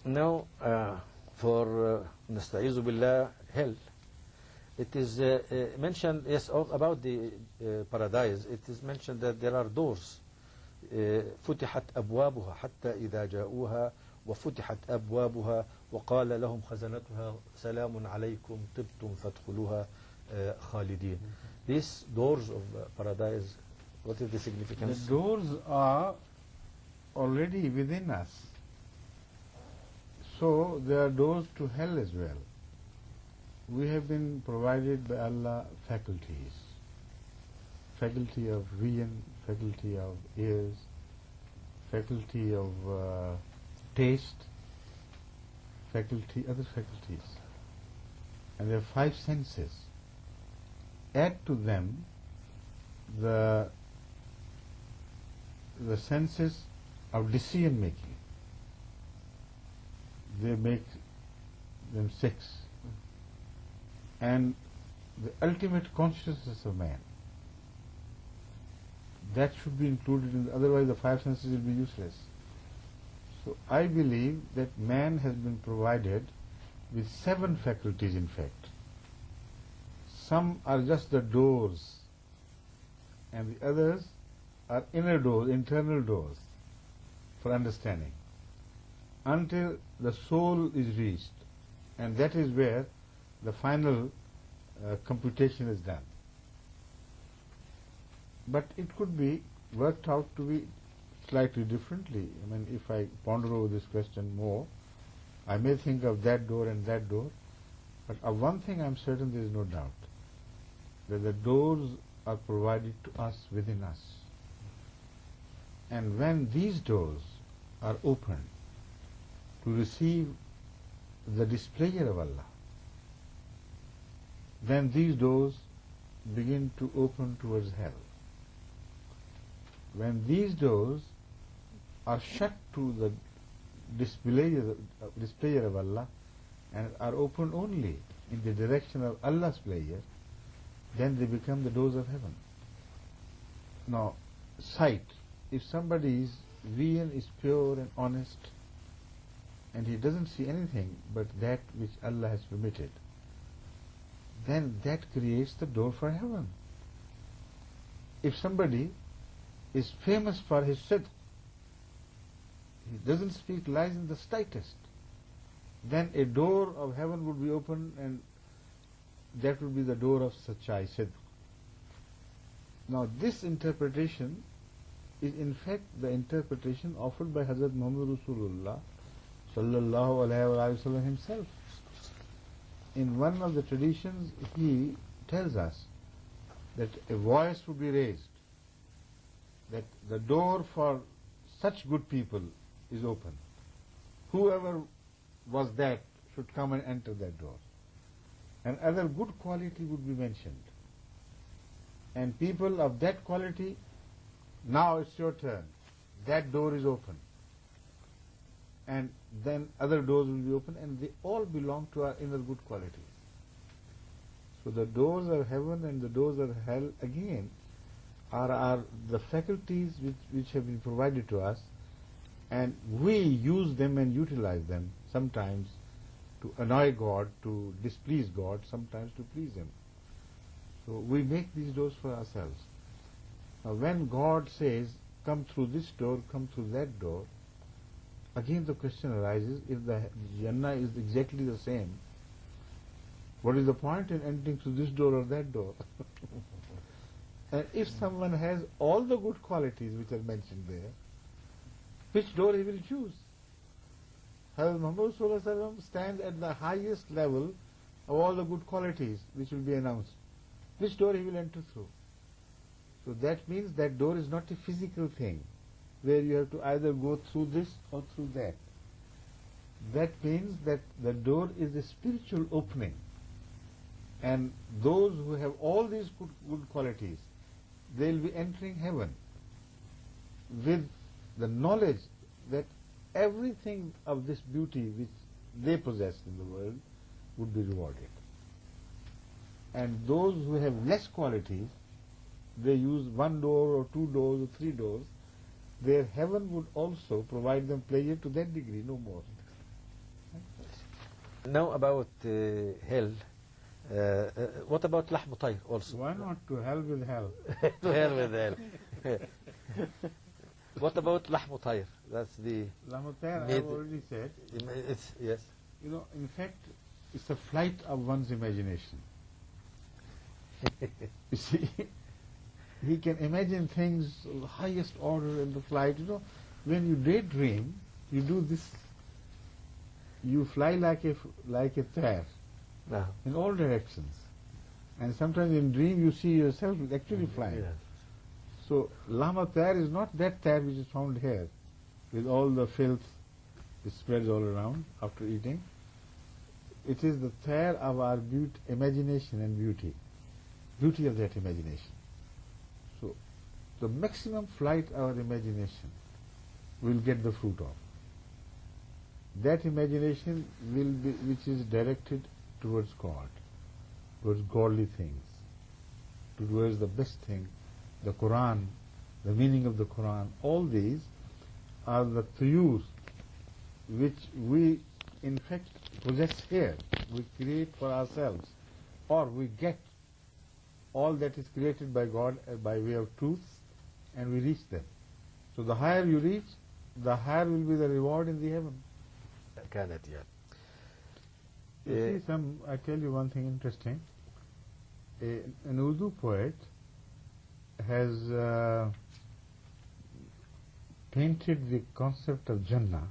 Now, for نستعيذ بالله, hell, it is mentioned, yes, about the paradise. It is mentioned that there are doors. فتحت أبوابها حتى إذا جاءوها وفتحت أبوابها وقال لهم خزنتها سلام عليكم طبتم فادخلوها خالدين. These doors of paradise, what is the significance? The doors are already within us. So there are doors to hell as well. We have been provided by Allah faculties. Faculty of vision, faculty of ears, faculty of taste, other faculties. And there are 5 senses. Add to them the senses of decision making. They make them 6. And the ultimate consciousness of man. That should be included in, otherwise the 5 senses will be useless. So I believe that man has been provided with 7 faculties in fact. Some are just the doors and the others are inner doors, internal doors for understanding until the soul is reached, and that is where the final computation is done. But it could be worked out to be slightly differently. I mean, if I ponder over this question more, I may think of that door and that door, but of one thing I am certain, there is no doubt, that the doors are provided to us within us. And when these doors are opened to receive the displeasure of Allah, then these doors begin to open towards hell. When these doors are shut to the displeasure of Allah and are open only in the direction of Allah's pleasure, then they become the doors of heaven. Now, sight. If somebody's vision is pure and honest and he doesn't see anything but that which Allah has permitted, then that creates the door for heaven. If somebody is famous for his sidq, he doesn't speak lies in the slightest, then a door of heaven would be open, and that would be the door of sachai, sidq. Now this interpretation is in fact the interpretation offered by Hadhrat Muhammad Rasulullah sallallahu alaihi wasallam himself. In one of the traditions he tells us that a voice would be raised, that the door for such good people is open. Whoever was that should come and enter that door. And other good quality would be mentioned. And people of that quality, now it's your turn. That door is open. And then other doors will be open, and they all belong to our inner good qualities. So the doors of heaven and the doors of hell again are the faculties which have been provided to us, and we use them and utilize them sometimes to annoy God, to displease God, sometimes to please Him. So we make these doors for ourselves. Now when God says, come through this door, come through that door, again the question arises, if the Jannah is exactly the same, what is the point in entering through this door or that door? And if someone has all the good qualities which are mentioned there, which door he will choose? Hadhrat Muhammad Sallallahu Alaihi Wasallam stands at the highest level of all the good qualities which will be announced. Which door he will enter through? So that means that door is not a physical thing where you have to either go through this or through that. That means that the door is a spiritual opening, and those who have all these good qualities, they will be entering heaven with the knowledge that everything of this beauty which they possess in the world would be rewarded. And those who have less qualities, they use 1 door or 2 doors or 3 doors, their heaven would also provide them pleasure to that degree, no more. Now about hell. What about lahm tayr also? Why not to hell with hell? To hell with hell. What about lahm tayr? That's the Lamatar, Made- I've already said, it's yes. you know, in fact, it's a flight of one's imagination. You see, he can imagine things of the highest order in the flight. You know, when you daydream, you do this. You fly like a tare No. in all directions, and sometimes in dream you see yourself actually flying. Yes. So lama tare is not that tare which is found here, with all the filth it spreads all around after eating. It is the tare of our imagination and beauty of that imagination. So the maximum flight of our imagination will get the fruit of. That imagination will be, which is directed towards God, towards godly things, towards the best thing, the Quran, the meaning of the Quran. All these are the tuyurs which we in fact possess here. We create for ourselves, or we get all that is created by God by way of truth, and we reach them. So the higher you reach, the higher will be the reward in the heaven. كانت You see, I tell you one thing interesting. An Urdu poet has painted the concept of Jannah,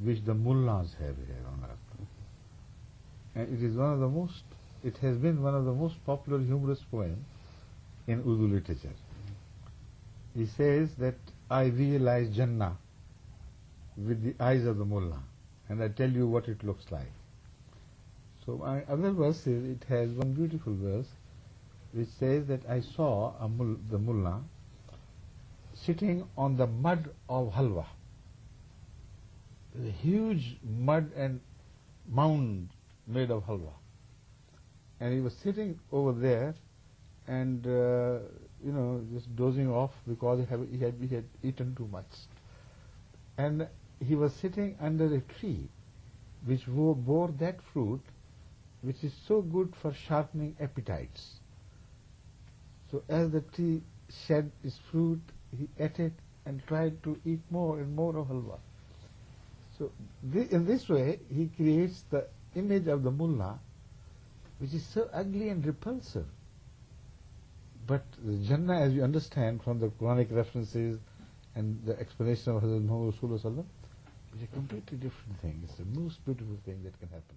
which the mullahs have here on earth. And it is one of the most, it has been one of the most popular humorous poems in Urdu literature. He says that I realize Jannah with the eyes of the mullah, and I tell you what it looks like. So my other verse is, it has one beautiful verse which says that I saw the mullah sitting on the mud of halwa, a huge mud and mound made of halwa, and he was sitting over there and just dozing off because he had eaten too much, and he was sitting under a tree which bore that fruit which is so good for sharpening appetites. So as the tree shed its fruit, he ate it and tried to eat more and more of halwa. So in this way, he creates the image of the mullah, which is so ugly and repulsive. But the Jannah, as you understand from the Quranic references and the explanation of Hadhrat Muhammad Rasulullah, is a completely different thing. It's the most beautiful thing that can happen.